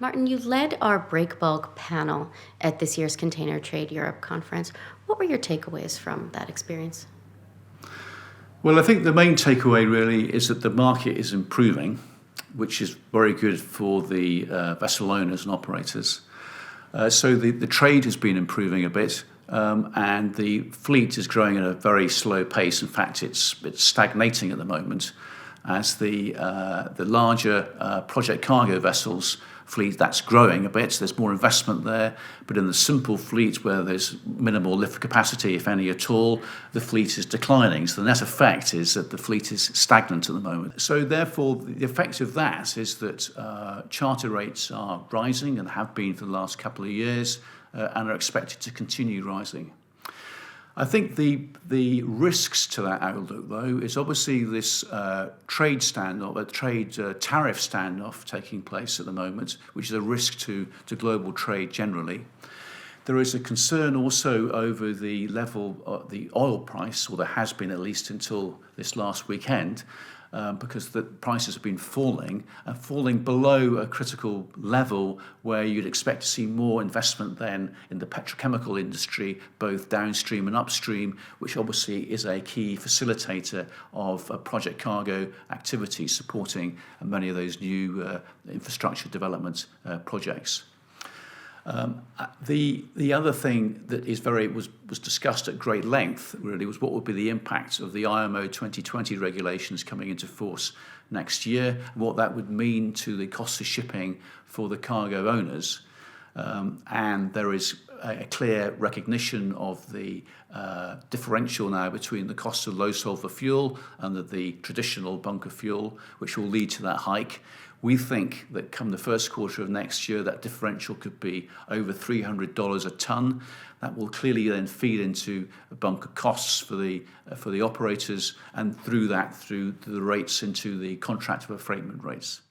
Martin, you led our Breakbulk panel at this year's Container Trade Europe conference. What were your takeaways from that experience? Well, I think the main takeaway really is that the market is improving, which is very good for the vessel owners and operators. So the trade has been improving a bit, and the fleet is growing at a very slow pace. In fact, it's stagnating at the moment, as the larger project cargo vessels fleet, that's growing a bit. There's more investment there, but in the simple fleet where there's minimal lift capacity, if any at all, the fleet is declining. So the net effect is that the fleet is stagnant at the moment. So therefore, the effect of that is that charter rates are rising and have been for the last couple of years, and are expected to continue rising. I think the risks to that outlook, though, is obviously this trade standoff, a trade tariff standoff taking place at the moment, which is a risk to global trade generally. There is a concern also over the level of the oil price, or there has been at least until this last weekend, because the prices have been falling and falling below a critical level where you'd expect to see more investment then in the petrochemical industry, both downstream and upstream, which obviously is a key facilitator of project cargo activity supporting many of those new infrastructure development projects. The other thing that was discussed at great length really was what would be the impact of the IMO 2020 regulations coming into force next year, and what that would mean to the cost of shipping for the cargo owners. And there is a clear recognition of the differential now between the cost of low sulfur fuel and the traditional bunker fuel, which will lead to that hike. We think that come the first quarter of next year, that differential could be over $300 a tonne. That will clearly then feed into bunker costs for the operators, and through the rates into the contract of affreightment rates.